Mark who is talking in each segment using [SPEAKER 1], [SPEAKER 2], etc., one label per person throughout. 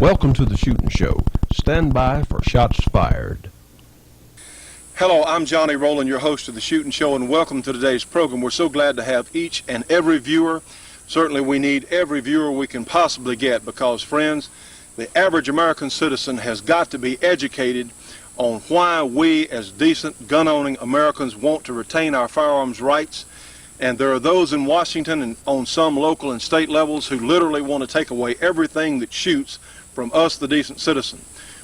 [SPEAKER 1] Welcome to the Shootin' Show. Stand by for shots fired.
[SPEAKER 2] Hello, I'm Johnny Rowland, your host of the Shootin' Show, and welcome to today's program. We're so glad to have each and every viewer. Certainly we need every viewer we can possibly get because, friends, the average American citizen has got to be educated on why we as decent gun-owning Americans want to retain our firearms rights. And there are those in Washington and on some local and state levels who literally want to take away everything that shoots from us, the decent citizen.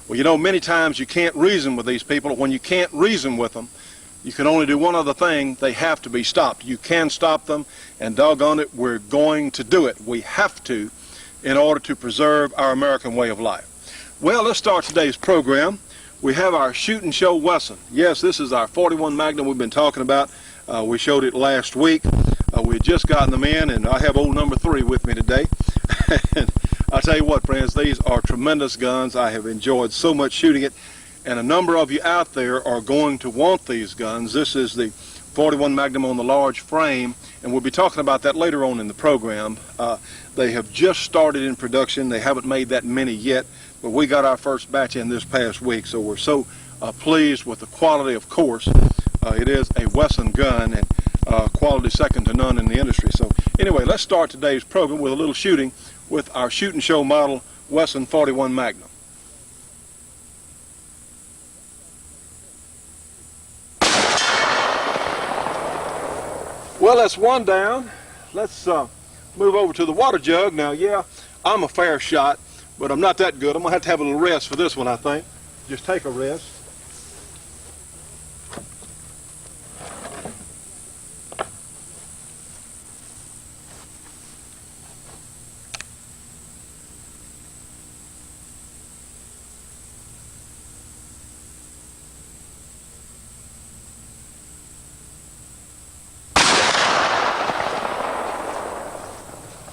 [SPEAKER 2] Well, you know, many times you can't reason with these people. When you can't reason with them, you can only do one other thing. They have to be stopped. You can stop them, and doggone it, we're going to do it. We have to in order to preserve our American way of life. Well, let's start today's program. We have our Shootin' Show Wesson. Yes, this is our 41 Magnum we've been talking about. We showed it last week. We had just gotten them in, and I have old number 3 with me today. And I'll tell you what, friends, these are tremendous guns. I have enjoyed so much shooting it, and a number of you out there are going to want these guns. This is the 41 Magnum on the large frame, and we'll be talking about that later on in the program. They have just started in production. They haven't made that many yet, but we got our first batch in this past week, so we're so pleased with the quality, of course. It is a Wesson gun, and quality second to none in the industry. So anyway, let's start today's program with a little shooting with our Shootin' Show model Wesson 41 Magnum. Well, that's one down. Let's move over to the water jug. Now, yeah, I'm a fair shot, but I'm not that good. I'm going to have a little rest for this one, I think. Just take a rest.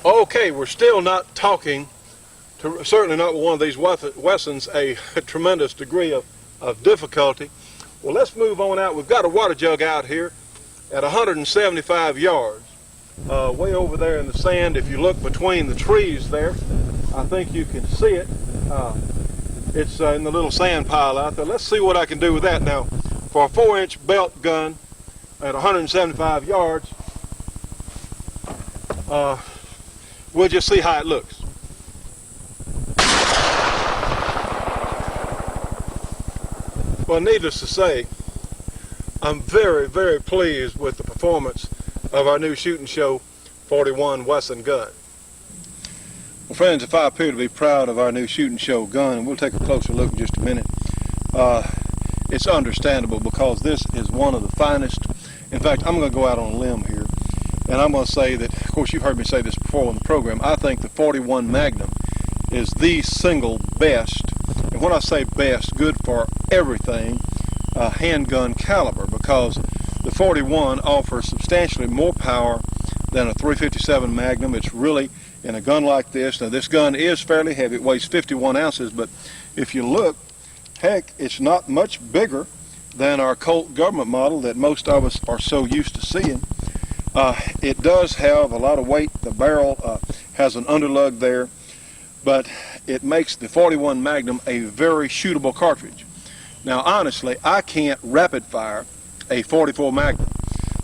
[SPEAKER 2] Okay, we're still not talking, certainly not with one of these Wessons, a tremendous degree of difficulty. Well, let's move on out. We've got a water jug out here at 175 yards, way over there in the sand. If you look between the trees there, I think you can see it. It's in the little sand pile out there. Let's see what I can do with that. Now, for a 4-inch belt gun at 175 yards, we'll just see how it looks. Well, needless to say, I'm very, very pleased with the performance of our new Shootin' Show 41 Wesson gun. Well, friends, if I appear to be proud of our new Shootin' Show gun, and we'll take a closer look in just a minute, it's understandable because this is one of the finest. In fact, I'm going to go out on a limb here. And I'm going to say that, of course, you've heard me say this before in the program, I think the 41 Magnum is the single best, and when I say best, good for everything, handgun caliber, because the 41 offers substantially more power than a 357 Magnum. It's really, in a gun like this, now this gun is fairly heavy, it weighs 51 ounces, but if you look, heck, it's not much bigger than our Colt government model that most of us are so used to seeing. It does have a lot of weight. The barrel has an underlug there, but it makes the 41 Magnum a very shootable cartridge. Now, honestly, I can't rapid fire a 44 Magnum.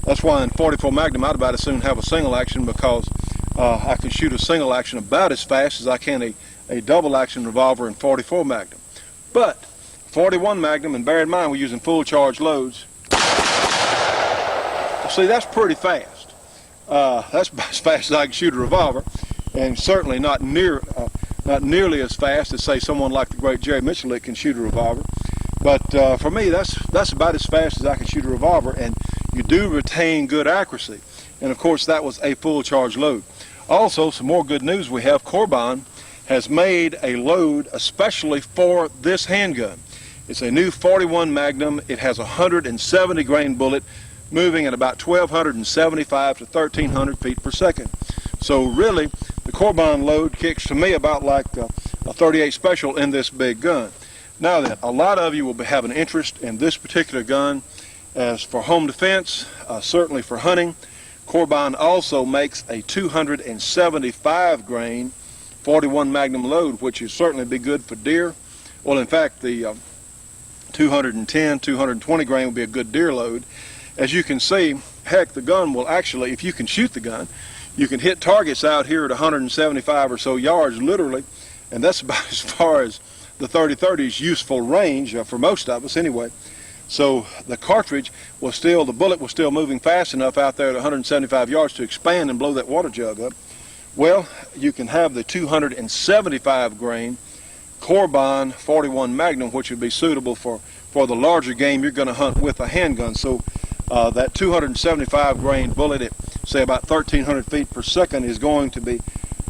[SPEAKER 2] That's why in 44 Magnum I'd about as soon have a single action, because I can shoot a single action about as fast as I can a double action revolver in 44 Magnum. But 41 Magnum, and bear in mind we're using full charge loads, see, that's pretty fast. That's about as fast as I can shoot a revolver, and certainly not nearly as fast as, say, someone like the great Jerry Michelik can shoot a revolver. But for me, that's about as fast as I can shoot a revolver, and you do retain good accuracy. And of course, that was a full charge load. Also, some more good news we have: Corbin has made a load especially for this handgun. It's a new 41 Magnum. It has a 170 grain bullet, moving at about 1,275 to 1,300 feet per second. So really, the Corbin load kicks to me about like a 38 special in this big gun. Now then, a lot of you will have an interest in this particular gun as for home defense, certainly for hunting. Corbin also makes a 275 grain 41 Magnum load, which would certainly be good for deer. Well, in fact, the 210, 220 grain would be a good deer load. As you can see, heck, the gun will actually, if you can shoot the gun, you can hit targets out here at 175 or so yards, literally, and that's about as far as the 30-30's useful range for most of us anyway. So the cartridge was still, the bullet was still moving fast enough out there at 175 yards to expand and blow that water jug up. Well, you can have the 275 grain Corbin 41 Magnum, which would be suitable for the larger game you're going to hunt with a handgun. So that 275 grain bullet at, say, about 1,300 feet per second is going to be,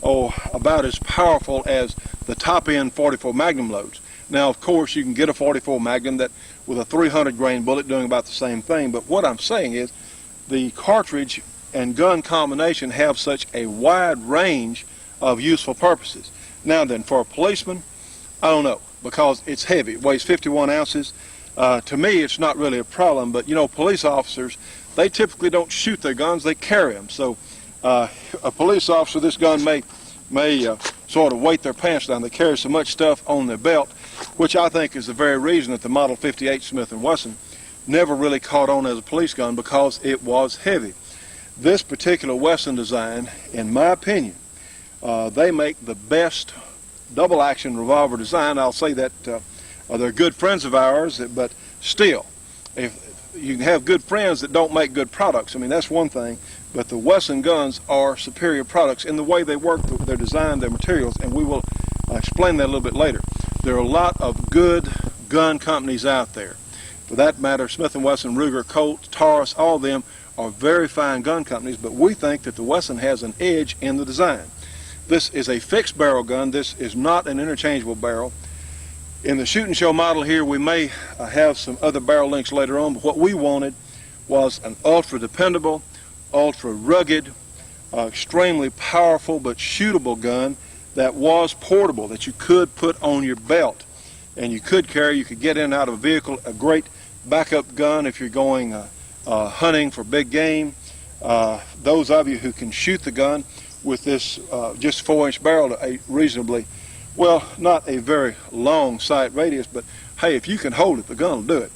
[SPEAKER 2] about as powerful as the top-end 44 Magnum loads. Now, of course, you can get a 44 Magnum that with a 300 grain bullet doing about the same thing, but what I'm saying is the cartridge and gun combination have such a wide range of useful purposes. Now then, for a policeman, I don't know, because it's heavy. It weighs 51 ounces. To me, it's not really a problem, but, you know, police officers, they typically don't shoot their guns, they carry them. So a police officer, this gun may sort of weight their pants down. They carry so much stuff on their belt, which I think is the very reason that the Model 58 Smith & Wesson never really caught on as a police gun, because it was heavy. This particular Wesson design, in my opinion, they make the best double-action revolver design. I'll say that they're good friends of ours, but still, if you can have good friends that don't make good products, I mean, that's one thing, but the Wesson guns are superior products in the way they work, their design, their materials, and we will explain that a little bit later. There are a lot of good gun companies out there. For that matter, Smith & Wesson, Ruger, Colt, Taurus, all of them are very fine gun companies, but we think that the Wesson has an edge in the design. This is a fixed barrel gun. This is not an interchangeable barrel. In the Shootin' Show model here, we may have some other barrel links later on, but what we wanted was an ultra dependable, ultra rugged, extremely powerful but shootable gun that was portable, that you could put on your belt and you could carry. You could get in and out of a vehicle, a great backup gun if you're going hunting for big game. Those of you who can shoot the gun with this just 4-inch barrel to a reasonably, well, not a very long sight radius, but hey, if you can hold it, the gun will do it.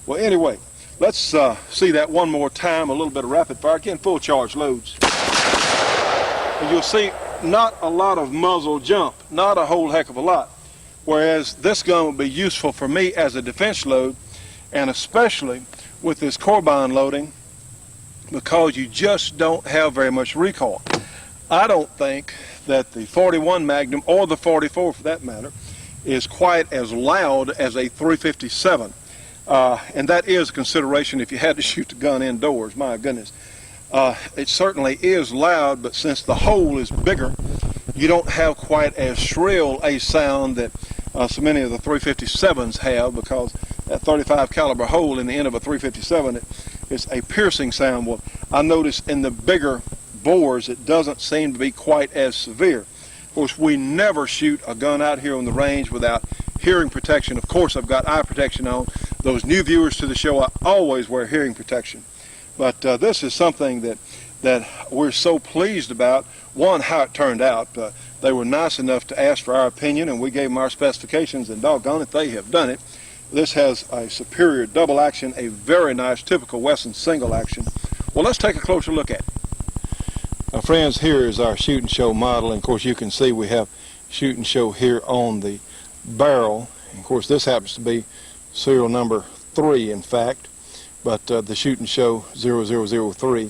[SPEAKER 2] Well, anyway, let's see that one more time, a little bit of rapid fire. Again, full charge loads. And you'll see not a lot of muzzle jump, not a whole heck of a lot, whereas this gun would be useful for me as a defense load, and especially with this Corbin loading, because you just don't have very much recoil. I don't think that the 41 Magnum, or the 44 for that matter, is quite as loud as a 357. And that is a consideration if you had to shoot the gun indoors, my goodness. It certainly is loud, but since the hole is bigger, you don't have quite as shrill a sound that so many of the 357s have, because that 35 caliber hole in the end of a 357, it's a piercing sound. Well, I notice in the bigger bores it doesn't seem to be quite as severe. Of course, we never shoot a gun out here on the range without hearing protection. Of course, I've got eye protection on. Those new viewers to the show, I always wear hearing protection. But this is something that we're so pleased about. One, how it turned out. They were nice enough to ask for our opinion, and we gave them our specifications, and doggone it, they have done it. This has a superior double action, a very nice typical Wesson single action. Well, let's take a closer look at it. Now, friends, here is our Shootin' Show model, and of course you can see we have Shootin' Show here on the barrel. And of course, this happens to be serial number 3, in fact, but the Shootin' Show 0003.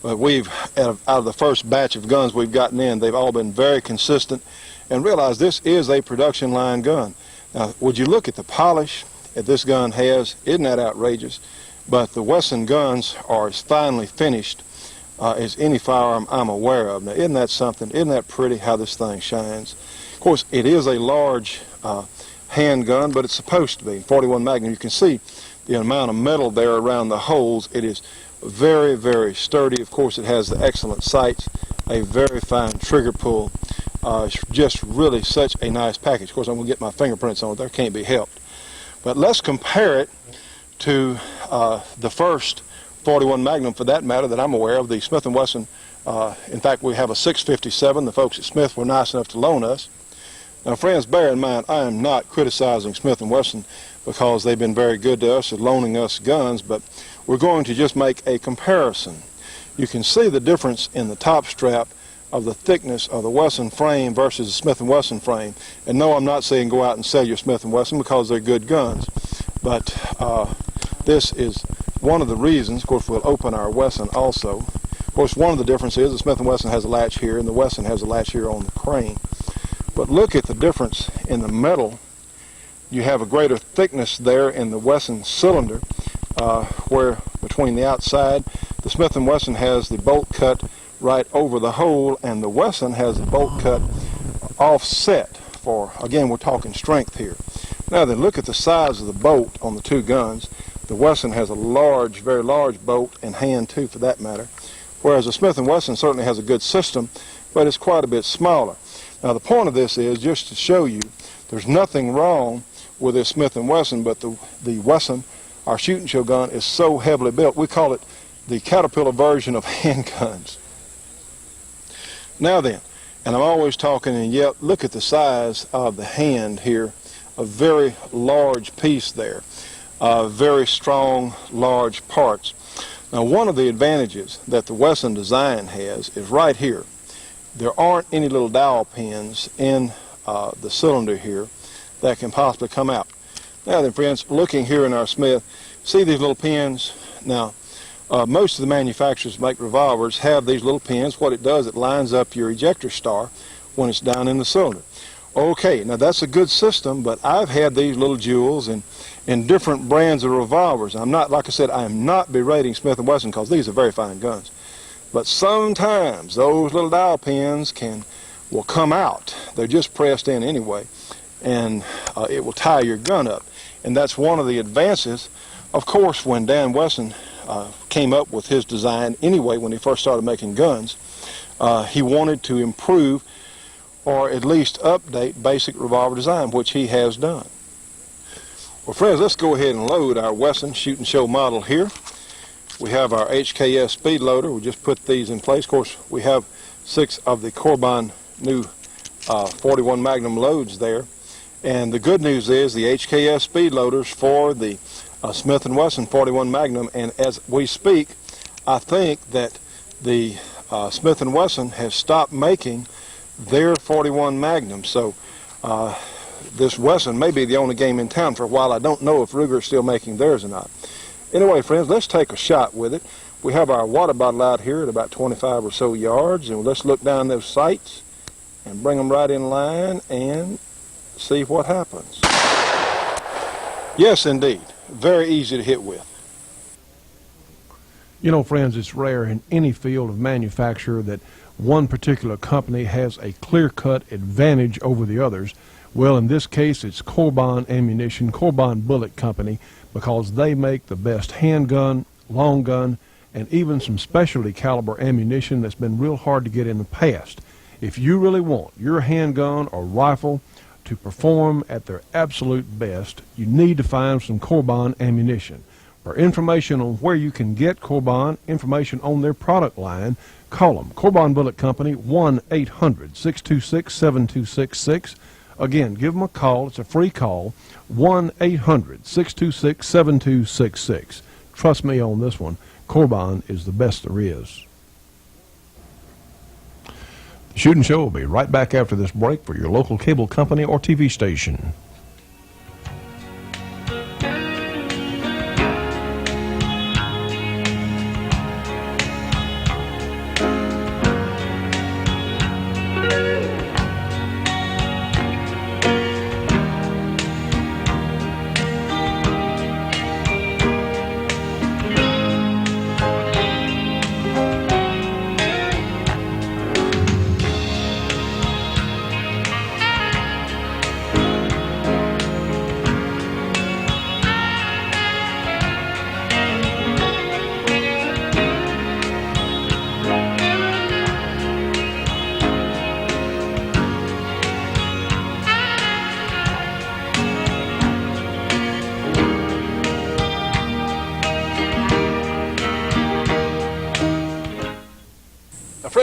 [SPEAKER 2] But we've, out of the first batch of guns we've gotten in, they've all been very consistent, and realize this is a production line gun. Now, would you look at the polish that this gun has? Isn't that outrageous? But the Wesson guns are as finely finished as any firearm I'm aware of. Now, isn't that something? Isn't that pretty how this thing shines? Of course, it is a large handgun, but it's supposed to be. 41 Magnum, you can see the amount of metal there around the holes. It is very, very sturdy. Of course, it has the excellent sights, a very fine trigger pull. It's just really such a nice package. Of course, I'm going to get my fingerprints on it. There can't be helped. But let's compare it to the first 41 Magnum, for that matter, that I'm aware of, the Smith & Wesson In fact, we have a 657 the folks at Smith were nice enough to loan us. Now, friends, bear in mind, I am not criticizing Smith & Wesson because they've been very good to us at loaning us guns, but we're going to just make a comparison. You can see the difference in the top strap of the thickness of the Wesson frame versus the Smith & Wesson frame. And no, I'm not saying go out and sell your Smith & Wesson because they're good guns, but this is one of the reasons. Of course, we'll open our Wesson also. Of course, one of the differences is the Smith & Wesson has a latch here and the Wesson has a latch here on the crane. But look at the difference in the metal. You have a greater thickness there in the Wesson cylinder, where between the outside, the Smith & Wesson has the bolt cut right over the hole, and the Wesson has the bolt cut offset for, again, we're talking strength here. Now then, look at the size of the bolt on the two guns. The Wesson has a large, very large bolt, and hand too for that matter, whereas the Smith & Wesson certainly has a good system, but it's quite a bit smaller. Now the point of this is just to show you there's nothing wrong with this Smith & Wesson, but the Wesson, our shooting show gun, is so heavily built. We call it the Caterpillar version of handguns. Now then, and I'm always talking, and yet look at the size of the hand here, a very large piece there, very strong, large parts. Now one of the advantages that the Wesson design has is right here. There aren't any little dowel pins in the cylinder here that can possibly come out. Now then, friends, looking here in our Smith, see these little pins? Now, most of the manufacturers make revolvers have these little pins. What it does, it lines up your ejector star when it's down in the cylinder. Okay, now that's a good system, but I've had these little jewels in different brands of revolvers. I'm not, like I said, I am not berating Smith & Wesson because these are very fine guns. But sometimes those little dowel pins will come out. They're just pressed in anyway, and it will tie your gun up. And that's one of the advances. Of course, when Dan Wesson came up with his design anyway, when he first started making guns, he wanted to improve or at least update basic revolver design, which he has done. Well, friends, let's go ahead and load our Wesson Shootin' Show model here. We have our HKS speed loader. We just put these in place. Of course, we have 6 of the Corbin new 41 Magnum loads there. And the good news is the HKS speed loaders for the Smith & Wesson 41 Magnum. And as we speak, I think that the Smith & Wesson has stopped making their 41 Magnum. So this Wesson may be the only game in town for a while. I don't know if Ruger is still making theirs or not. Anyway, friends, let's take a shot with it. We have our water bottle out here at about 25 or so yards, and let's look down those sights and bring them right in line and see what happens. Yes, indeed. Very easy to hit with.
[SPEAKER 1] You know, friends, it's rare in any field of manufacture that one particular company has a clear-cut advantage over the others. Well, in this case, it's Corbin Ammunition, Corbin Bullet Company, because they make the best handgun, long gun, and even some specialty caliber ammunition that's been real hard to get in the past. If you really want your handgun or rifle to perform at their absolute best, you need to find some Corbin ammunition. For information on where you can get Corbin, information on their product line, call them. Corbin Bullet Company, 1-800-626-7266. Again, give them a call. It's a free call, 1-800-626-7266. Trust me on this one. Corbin is the best there is. The Shootin' Show will be right back after this break for your local cable company or TV station.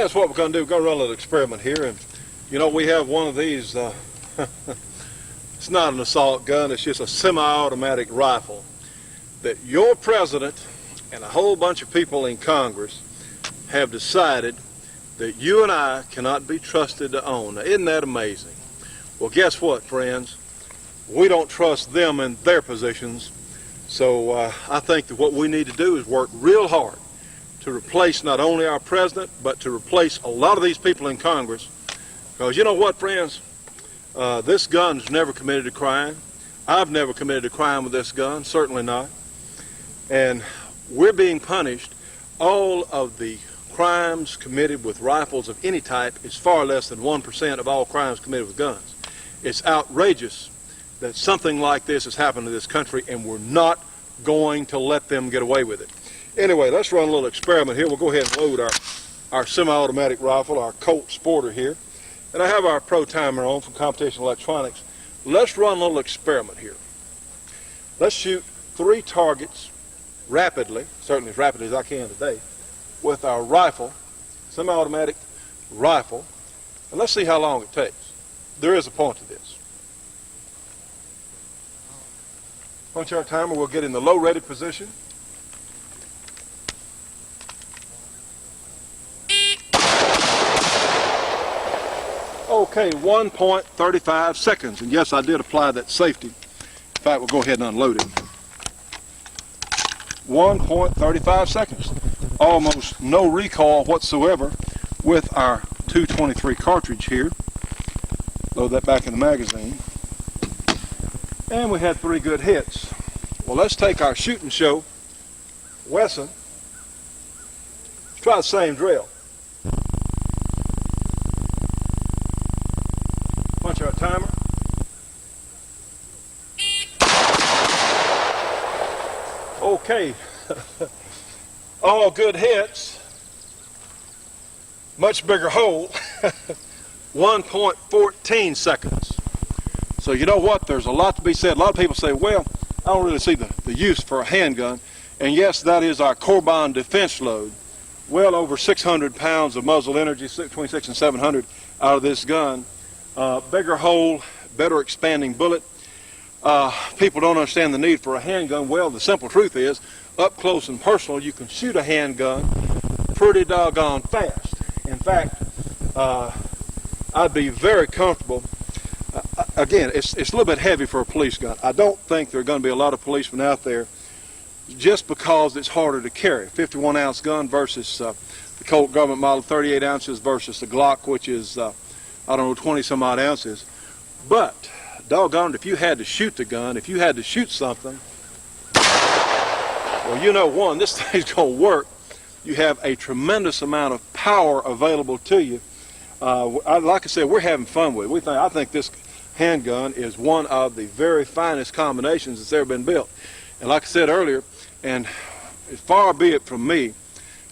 [SPEAKER 2] guess what we're going to do? We're going to run a little experiment here. And, you know, we have one of these. It's not an assault gun. It's just a semi-automatic rifle that your president and a whole bunch of people in Congress have decided that you and I cannot be trusted to own. Now, isn't that amazing? Well, guess what, friends? We don't trust them in their positions. So I think that what we need to do is work real hard to replace not only our president, but to replace a lot of these people in Congress. Because you know what, friends? This gun's never committed a crime. I've never committed a crime with this gun, certainly not. And we're being punished. All of the crimes committed with rifles of any type is far less than 1% of all crimes committed with guns. It's outrageous that something like this has happened to this country, and we're not going to let them get away with it. Anyway, let's run a little experiment here. We'll go ahead and load our semi-automatic rifle, our Colt Sporter here. And I have our Pro Timer on from Competition Electronics. Let's run a little experiment here. Let's shoot 3 targets rapidly, certainly as rapidly as I can today, with our rifle, semi-automatic rifle, and let's see how long it takes. There is a point to this. Punch our timer, we'll get in the low ready position. Okay, 1.35 seconds, and yes, I did apply that safety. In fact, we'll go ahead and unload it. 1.35 seconds. Almost no recoil whatsoever with our 223 cartridge here. Load that back in the magazine. And we had 3 good hits. Well, let's take our shooting show Wesson. Let's try the same drill. Punch our timer. Okay. All good hits. Much bigger hole. 1.14 seconds. So you know what? There's a lot to be said. A lot of people say, well, I don't really see the use for a handgun. And yes, that is our Corbon defense load. Well over 600 pounds of muzzle energy, between 600 and 700 out of this gun. Bigger hole, better expanding bullet. People don't understand the need for a handgun. Well, the simple truth is, up close and personal, you can shoot a handgun pretty doggone fast. In fact, I'd be very comfortable. Again, it's a little bit heavy for a police gun. I don't think there are going to be a lot of policemen out there just because it's harder to carry. 51-ounce gun versus the Colt government model, 38 ounces versus the Glock, which is, I don't know, 20-some-odd ounces. But, doggone it, if you had to shoot the gun, if you had to shoot something, well, you know, one, this thing's going to work. You have a tremendous amount of power available to you. Like I said, we're having fun with it. I think this handgun is one of the very finest combinations that's ever been built. And like I said earlier, and far be it from me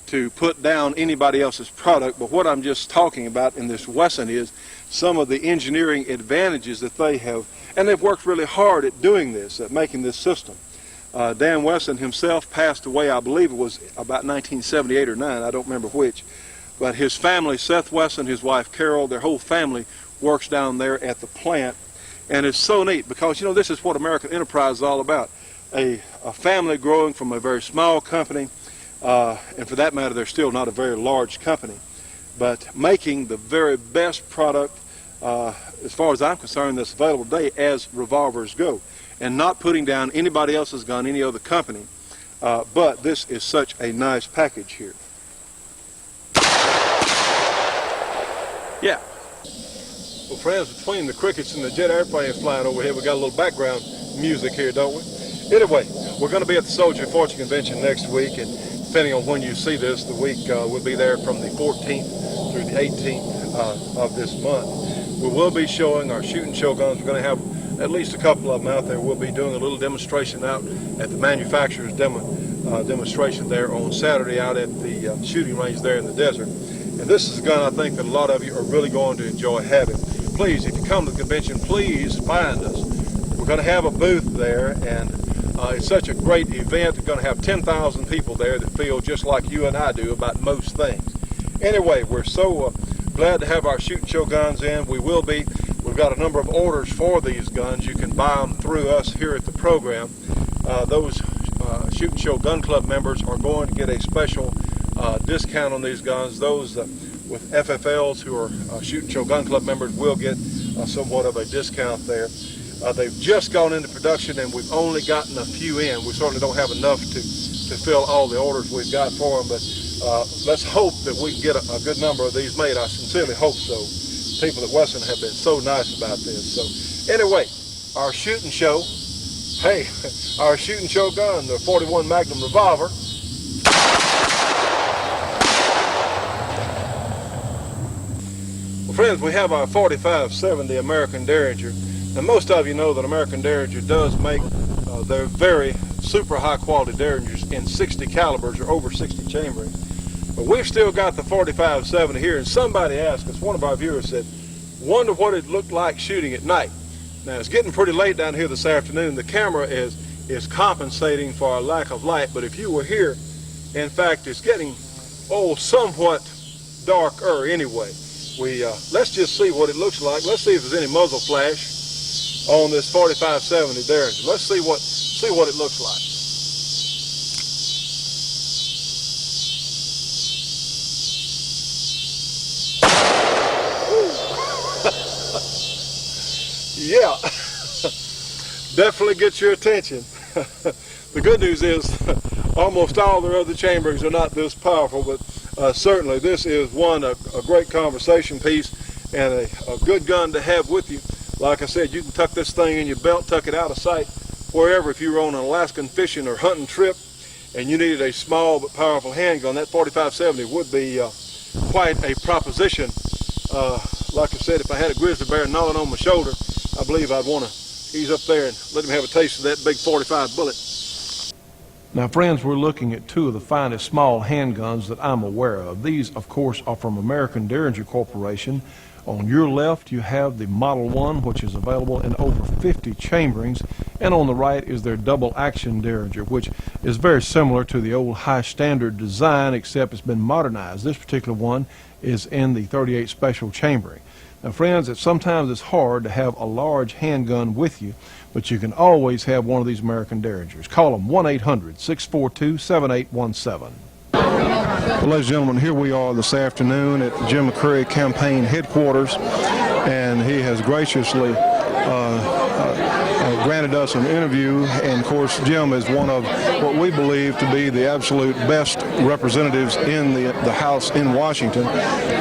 [SPEAKER 2] to put down anybody else's product, but what I'm just talking about in this Wesson is some of the engineering advantages that they have, and they've worked really hard at doing this, at making this system. Dan Wesson himself passed away, I believe it was about 1978 or 9, I don't remember which, but his family, Seth Wesson, his wife Carol, their whole family works down there at the plant. And it's so neat because, you know, this is what American enterprise is all about. A family growing from a very small company, and for that matter, they're still not a very large company, but making the very best product, as far as I'm concerned, that's available today as revolvers go, and not putting down anybody else's gun, any other company. But this is such a nice package here. Yeah. Well, friends, between the crickets and the jet airplanes flying overhead, we got a little background music here, don't we? Anyway, we're going to be at the Soldier Fortune Convention next week, and depending on when you see this, the week we'll be there from the 14th through the 18th of this month. We will be showing our shooting show guns. We're going to have at least a couple of them out there. We'll be doing a little demonstration out at the manufacturer's demonstration there on Saturday out at the shooting range there in the desert. And this is a gun I think that a lot of you are really going to enjoy having. Please, if you come to the convention, please find us. We're going to have a booth there, and it's such a great event. We're going to have 10,000 people there that feel just like you and I do about most things. Anyway, we're so glad to have our Shootin' Show guns in. We will be. We've got a number of orders for these guns. You can buy them through us here at the program. Those Shootin' Show Gun Club members are going to get a special discount on these guns. Those with FFLs who are Shootin' Show Gun Club members will get somewhat of a discount there. They've just gone into production and we've only gotten a few in. We certainly don't have enough to fill all the orders we've got for them, but let's hope that we can get a good number of these made. I sincerely hope so. People at Western have been so nice about this. So anyway, our Shootin' Show, hey, our Shootin' Show gun, the 41 Magnum revolver. Well, friends, we have our 4570 American Derringer. Now, most of you know that American Derringer does make their very super high quality Derringers in 60 calibers or over 60 chamberings. But we've still got the 4570 here, and somebody asked us, one of our viewers said, wonder what it looked like shooting at night. Now, it's getting pretty late down here this afternoon. The camera is compensating for our lack of light, but if you were here, in fact, it's getting, somewhat darker anyway. Let's just see what it looks like. Let's see if there's any muzzle flash on this 4570 Derringer. Let's see what it looks like. Yeah, definitely gets your attention. The good news is almost all their other chamberings are not this powerful, but certainly this is a great conversation piece and a good gun to have with you. Like I said, you can tuck this thing in your belt, tuck it out of sight, wherever. If you were on an Alaskan fishing or hunting trip and you needed a small but powerful handgun, that 4570 would be quite a proposition. Like I said, if I had a grizzly bear gnawing on my shoulder, I believe I'd want to ease up there and let him have a taste of that big 45 bullet.
[SPEAKER 1] Now, friends, we're looking at two of the finest small handguns that I'm aware of. These, of course, are from American Derringer Corporation. On your left, you have the Model 1, which is available in over 50 chamberings, and on the right is their double action Derringer, which is very similar to the old high standard design, except it's been modernized. This particular one is in the 38 special chambering. Now, friends, sometimes it's hard to have a large handgun with you, but you can always have one of these American Derringers. Call them 1-800-642-7817. Well, ladies and gentlemen, here we are this afternoon at Jim McCurry campaign headquarters, and he has graciously granted us an interview. And of course, Jim is one of what we believe to be the absolute best representatives in the House in Washington.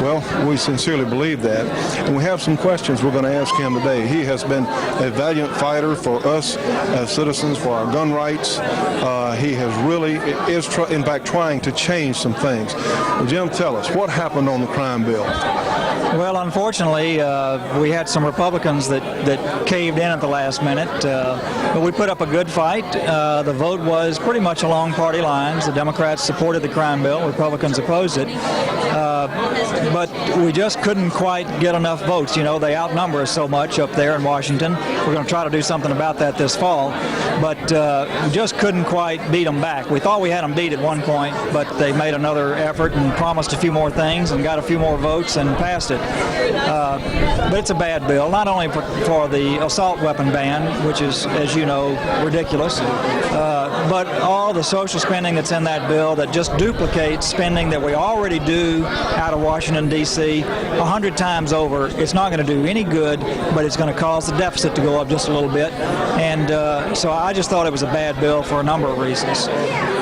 [SPEAKER 1] Well, we sincerely believe that, and we have some questions we're going to ask him today. He has been a valiant fighter for us as citizens, for our gun rights. He has really in fact trying to change some things. Well, Jim, tell us what happened on the crime bill.
[SPEAKER 3] Well, unfortunately, we had some Republicans that caved in at the last minute, but we put up a good fight. The vote was pretty much along party lines. The Democrats supported the crime bill, Republicans opposed it, but we just couldn't quite get enough votes. You know, they outnumber us so much up there in Washington. We're going to try to do something about that this fall, but we just couldn't quite beat them back. We thought we had them beat at one point, but they made another effort and promised a few more things and got a few more votes and passed it. But it's a bad bill, not only for the assault weapon ban, which is, as you know, ridiculous, but all the social spending that's in that bill that just duplicates spending that we already do out of Washington, D.C. 100 times over. It's not going to do any good, but it's going to cause the deficit to go up just a little bit. And so I just thought it was a bad bill for a number of reasons.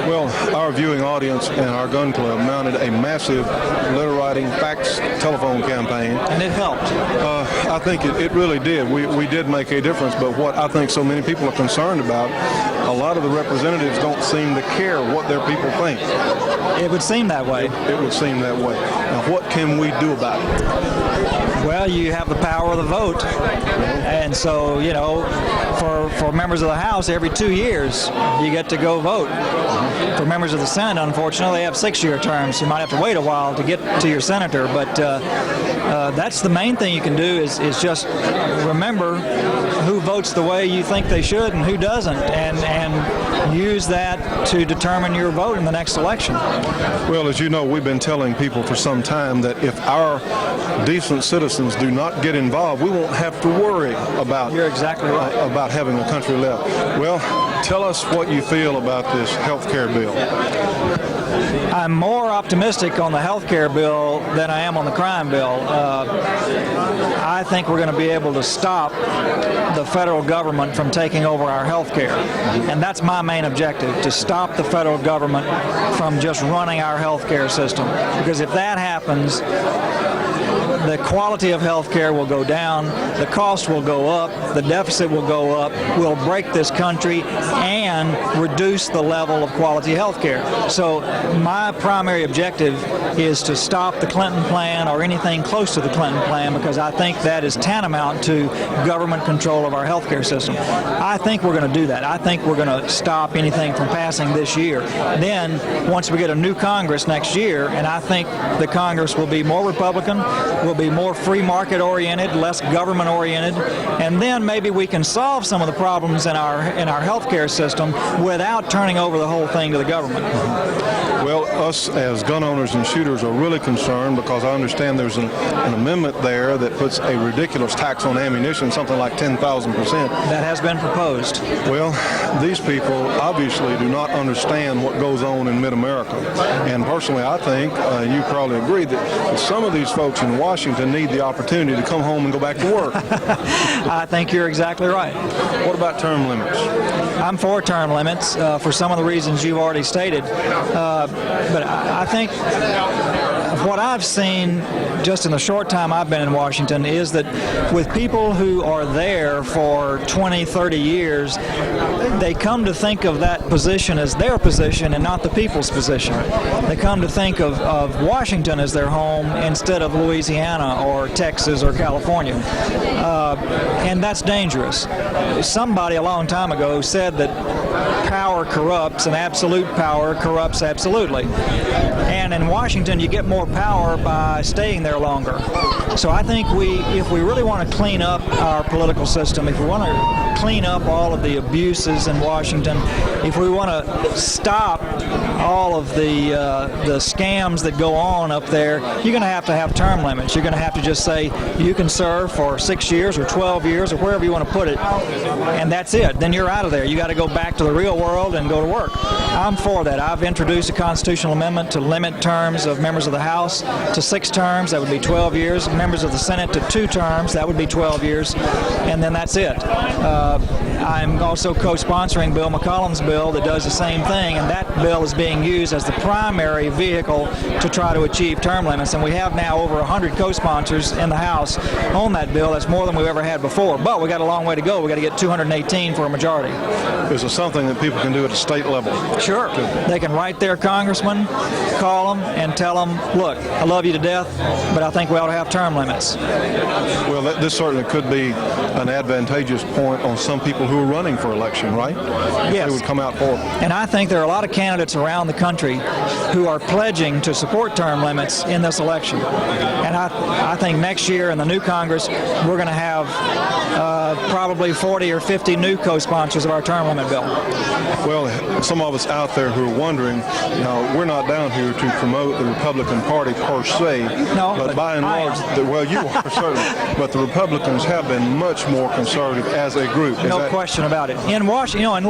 [SPEAKER 1] Well, our viewing audience and our gun club mounted a massive letter writing fax telephone campaign.
[SPEAKER 3] And it helped.
[SPEAKER 1] I think it really did. We did make a difference, but what I think so many people are concerned about, a lot of the representatives don't seem to care what their people think.
[SPEAKER 3] It would seem that way.
[SPEAKER 1] It would seem that way. Now, what can we do about it?
[SPEAKER 3] Well, you have the power of the vote. And so, you know, for members of the House, every 2 years, you get to go vote. For members of the Senate, unfortunately, they have 6-year terms. You might have to wait a while to get to your senator, but that's the main thing you can do is just remember who who votes the way you think they should and who doesn't, and use that to determine your vote in the next election.
[SPEAKER 2] Well, as you know, we've been telling people for some time that if our decent citizens do not get involved, we won't have to worry about
[SPEAKER 3] You're exactly right.
[SPEAKER 2] About having a country left. Well, tell us what you feel about this health care bill.
[SPEAKER 3] I'm more optimistic on the health care bill than I am on the crime bill. I think we're going to be able to stop the federal government from taking over our health care. And that's my main objective, to stop the federal government from just running our health care system. Because if that happens, the quality of health care will go down, the cost will go up, the deficit will go up, we'll break this country and reduce the level of quality health care. So my primary objective is to stop the Clinton plan or anything close to the Clinton plan, because I think that is tantamount to government control of our health care system. I think we're going to do that. I think we're going to stop anything from passing this year. Then, once we get a new Congress next year, and I think the Congress will be more Republican, will be more free market oriented, less government oriented, and then maybe we can solve some of the problems in our healthcare system without turning over the whole thing to the government.
[SPEAKER 2] Well, us as gun owners and shooters are really concerned because I understand there's an amendment there that puts a ridiculous tax on ammunition, something like 10,000%.
[SPEAKER 3] That has been proposed.
[SPEAKER 2] Well, these people obviously do not understand what goes on in mid-America. And personally, I think you probably agree that some of these folks in Washington need the opportunity to come home and go back to work.
[SPEAKER 3] I think you're exactly right.
[SPEAKER 2] What about term limits?
[SPEAKER 3] I'm for term limits for some of the reasons you've already stated. But I think what I've seen just in the short time I've been in Washington is that with people who are there for 20, 30 years, they come to think of that position as their position and not the people's position. They come to think of Washington as their home instead of Louisiana or Texas or California. And that's dangerous. Somebody a long time ago said that power corrupts and absolute power corrupts absolutely. And in Washington, you get more power by staying there longer. So I think if we really want to clean up our political system, if we want to clean up all of the abuses in Washington, if we want to stop all of the scams that go on up there, you're going to have term limits. You're going to have to just say you can serve for 6 years or 12 years or wherever you want to put it, and that's it. Then you're out of there. You got to go back to the real world and go to work. I'm for that. I've introduced a constitutional amendment to limit terms of members of the House to 6 terms. That would be 12 years. Members of the Senate to 2 terms. That would be 12 years. And then that's it. I'm also co-sponsoring Bill McCollum's bill that does the same thing, and that bill is being used as the primary vehicle to try to achieve term limits. And we have now over 100 co-sponsors in the House on that bill. That's more than we've ever had before. But we got a long way to go. We got to get 218 for a majority.
[SPEAKER 2] Is there something that people can do at the state level?
[SPEAKER 3] Sure. They can write their congressman, call them, and tell them, look, I love you to death, but I think we ought to have term limits.
[SPEAKER 2] Well, this certainly could be an advantageous point on some people who are running for election, right?
[SPEAKER 3] Yes.
[SPEAKER 2] They would come out for it.
[SPEAKER 3] And I think there are a lot of candidates around the country who are pledging to support term limits in this election. And I think next year in the new Congress, we're going to have probably 40 or 50 new co-sponsors of our term limit bill.
[SPEAKER 2] Well, some of us out there who are wondering, we're not down here to promote the Republican Party per se,
[SPEAKER 3] no,
[SPEAKER 2] but by and large, well, you are certainly, but the Republicans have been much more conservative as a group.
[SPEAKER 3] No question about it. In Washington,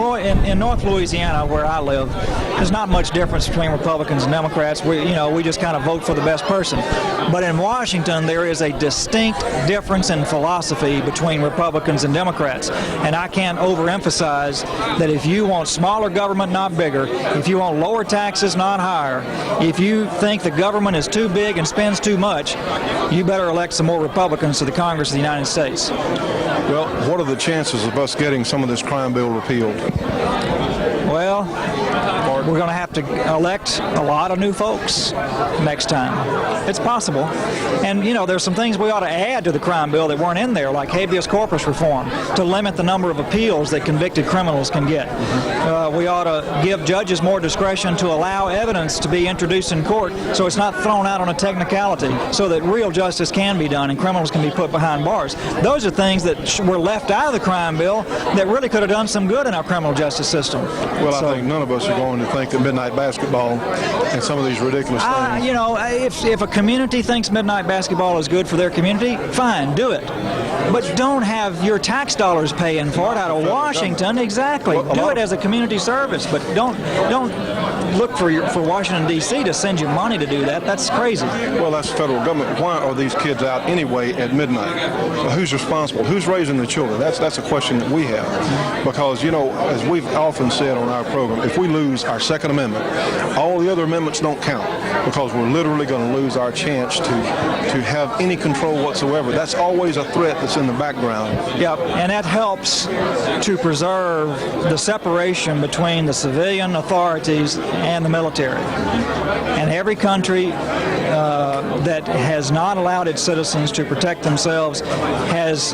[SPEAKER 3] in North Louisiana, where I live, there's not much difference between Republicans and Democrats. We just kind of vote for the best person. But in Washington, there is a distinct difference in philosophy between Republicans and Democrats. And I can't overemphasize that if you want smaller government, not bigger, if you want lower taxes, not higher, if you think the government is too big and spends too much, you better elect some more Republicans to the Congress of the United States.
[SPEAKER 2] Well, what are the chances of us getting some of this crime bill repealed?
[SPEAKER 3] Well,
[SPEAKER 2] Or start?
[SPEAKER 3] We're going to have to elect a lot of new folks next time. It's possible. And, you know, there's some things we ought to add to the crime bill that weren't in there, like habeas corpus reform, to limit the number of appeals that convicted criminals can get. We ought to give judges more discretion to allow evidence to be introduced in court so it's not thrown out on a technicality, so that real justice can be done and criminals can be put behind bars. Those are things that were left out of the crime bill that really could have done some good in our criminal justice system.
[SPEAKER 2] Well, I think none of us are going to think that midnight basketball and some of these ridiculous things.
[SPEAKER 3] You know, if a community thinks midnight basketball is good for their community, fine, do it. But don't have your tax dollars paying for it out of Washington. Exactly.
[SPEAKER 2] Well,
[SPEAKER 3] do it as a community service, but don't look for Washington, D.C. to send you money to do that. That's crazy.
[SPEAKER 2] Well, that's the federal government. Why are these kids out anyway at midnight? Well, who's responsible? Who's raising the children? That's a question that we have. Because, you know, as we've often said on our program, if we lose our Second Amendment, all the other amendments don't count, because we're literally going to lose our chance to have any control whatsoever. That's always a threat that's in the background.
[SPEAKER 3] Yep, and that helps to preserve the separation between the civilian authorities and the military. And every country that has not allowed its citizens to protect themselves has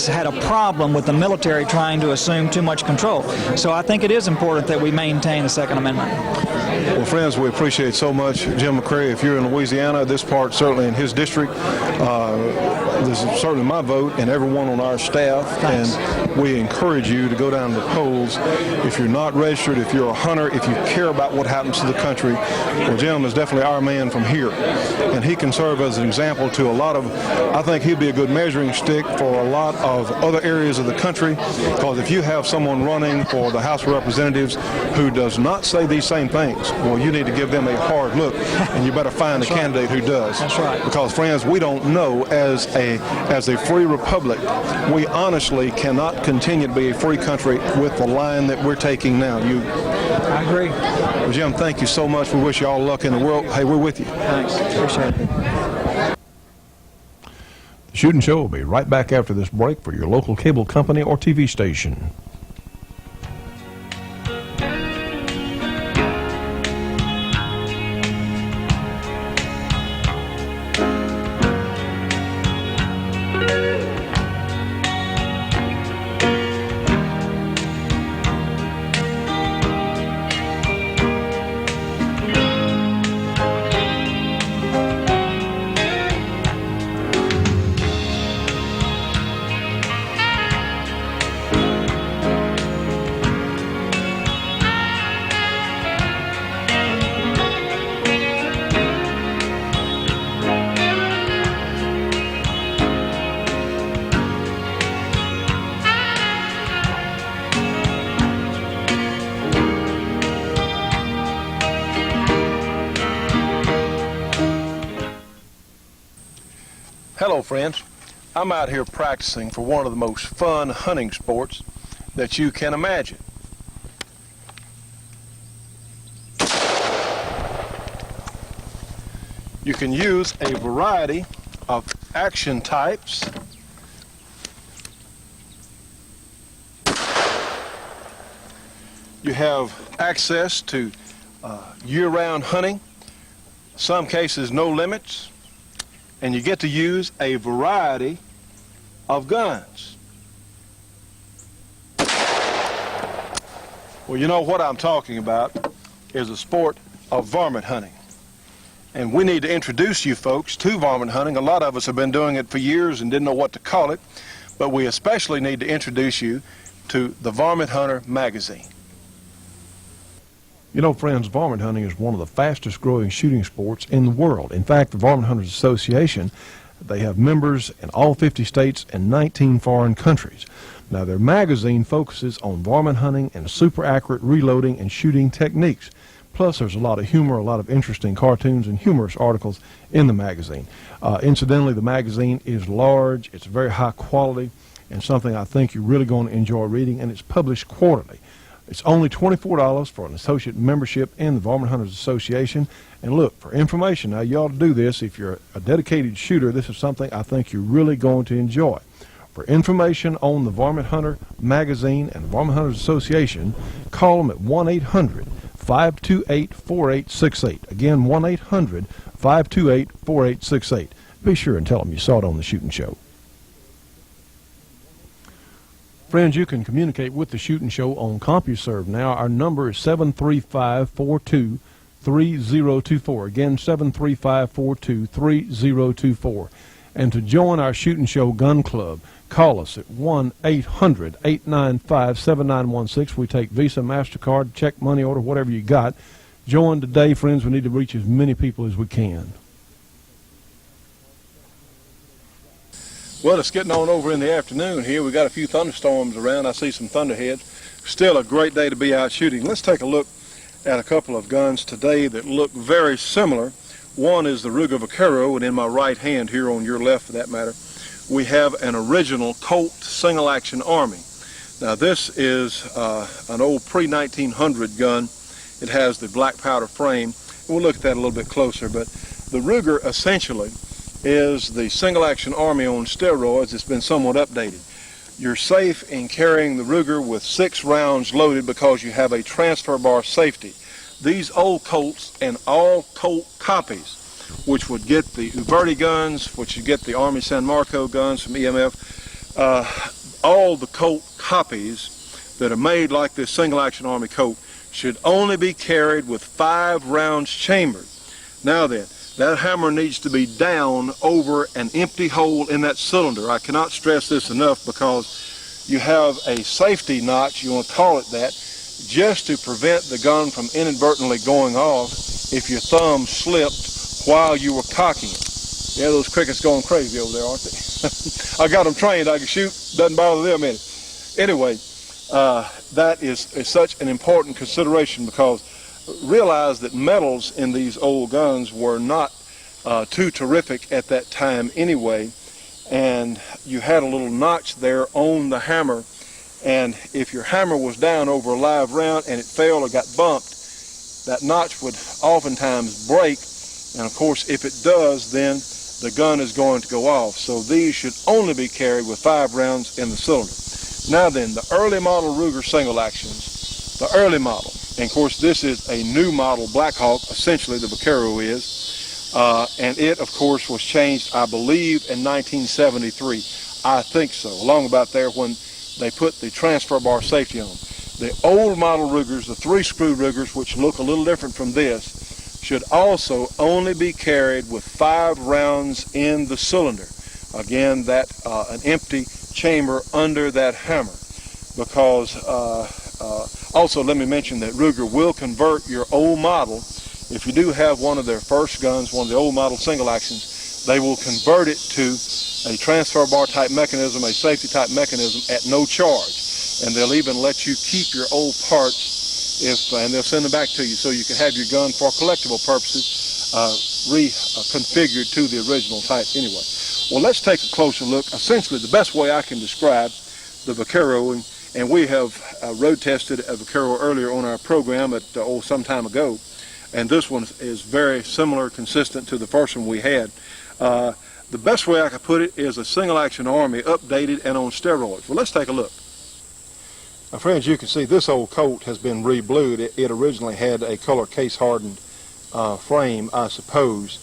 [SPEAKER 3] had a problem with the military trying to assume too much control. So I think it is important that we maintain the Second Amendment.
[SPEAKER 2] Well, friends, we appreciate so much Jim McCray. If you're in Louisiana, this part certainly in his district, this is certainly my vote and everyone on our staff.
[SPEAKER 3] Thanks.
[SPEAKER 2] And we encourage you to go down to the polls. If you're not registered, if you're a hunter, if you care about what happens to the country, well, Jim is definitely our man from here. And he can serve as an example to a lot of, I think he'd be a good measuring stick for a lot of other areas of the country, because if you have someone running for the House of Representatives who does not say these same things, well, you need to give them a hard look, and you better find a candidate who does.
[SPEAKER 3] That's right.
[SPEAKER 2] Because, friends, we don't know, as a free republic, we honestly cannot continue to be a free country with the line that we're taking now.
[SPEAKER 3] I agree.
[SPEAKER 2] Well, Jim, thank you so much. We wish you all luck in the world. Hey, we're with you.
[SPEAKER 3] Thanks. Appreciate it.
[SPEAKER 1] The Shootin' Show will be right back after this break for your local cable company or TV station.
[SPEAKER 2] Hello, friends. I'm out here practicing for one of the most fun hunting sports that you can imagine. You can use a variety of action types. You have access to year-round hunting, some cases no limits, and you get to use a variety of guns. Well, you know what I'm talking about is the sport of varmint hunting. And we need to introduce you folks to varmint hunting. A lot of us have been doing it for years and didn't know what to call it, but we especially need to introduce you to the Varmint Hunter magazine.
[SPEAKER 1] You know, friends, varmint hunting is one of the fastest growing shooting sports in the world. In fact, the Varmint Hunters Association, they have members in all 50 states and 19 foreign countries. Now, their magazine focuses on varmint hunting and super accurate reloading and shooting techniques. Plus, there's a lot of humor, a lot of interesting cartoons and humorous articles in the magazine. Incidentally, the magazine is large, it's very high quality, and something I think you're really going to enjoy reading, and it's published quarterly. It's only $24 for an associate membership in the Varmint Hunters Association. And look, for information, now you ought to do this. If you're a dedicated shooter, this is something I think you're really going to enjoy. For information on the Varmint Hunter magazine and the Varmint Hunters Association, call them at 1-800 1-800-528-4868. Again, 1-800-528-4868. Be sure and tell them you saw it on the Shootin' Show. Friends, you can communicate with the Shootin' Show on CompuServe now. Our number is 735-42-3024. Again, 735-42-3024. And to join our Shootin' Show Gun Club, call us at 1-800-895-7916. We take Visa, MasterCard, check, money order, whatever you got. Join today, friends. We need to reach as many people as we can.
[SPEAKER 2] Well, it's getting on over in the afternoon here. We got a few thunderstorms around. I see some thunderheads. Still a great day to be out shooting. Let's take a look at a couple of guns today that look very similar. One is the Ruger Vaquero, and in my right hand here, on your left for that matter, we have an original Colt single-action Army. Now this is an old pre-1900 gun. It has the black powder frame. We'll look at that a little bit closer, but the Ruger essentially is the single-action Army on steroids. It's been somewhat updated. You're safe in carrying the Ruger with 6 rounds loaded because you have a transfer bar safety. These old Colts and all Colt copies, which would get the Uverti guns, which you get the Army San Marco guns from EMF, all the Colt copies that are made like this single-action Army Colt should only be carried with 5 rounds chambered. Now then, that hammer needs to be down over an empty hole in that cylinder. I cannot stress this enough because you have a safety notch, you want to call it that, just to prevent the gun from inadvertently going off if your thumb slipped while you were cocking it. Yeah, those crickets going crazy over there, aren't they? I got them trained. I can shoot. Doesn't bother them any. Anyway, that is such an important consideration because realize that metals in these old guns were not too terrific at that time anyway, and you had a little notch there on the hammer, and if your hammer was down over a live round and it failed or got bumped, that notch would oftentimes break, and of course if it does, then the gun is going to go off. So these should only be carried with 5 rounds in the cylinder. Now then, the early model Ruger single actions, the early model, and of course this is a new model Black Hawk, essentially the Vaquero is, and it of course was changed, I believe, in 1973. I think so, along about there when they put the transfer bar safety on. The old model Rugers, the 3-screw Rugers, which look a little different from this, should also only be carried with 5 rounds in the cylinder. Again, that an empty chamber under that hammer, because also let me mention that Ruger will convert your old model. If you do have one of their first guns, one of the old model single actions, they will convert it to a transfer bar type mechanism, a safety type mechanism at no charge, and they'll even let you keep your old parts and they'll send them back to you so you can have your gun for collectible purposes reconfigured to the original type anyway. Well, let's take a closer look. Essentially, the best way I can describe the Vaquero, and we have road tested a Vaquero earlier on our program some time ago, and this one is very similar, consistent to the first one we had. The best way I could put it is a single-action Army updated and on steroids. Well, let's take a look. Now, friends, you can see this old Colt has been re-blued. It originally had a color case-hardened frame, I suppose,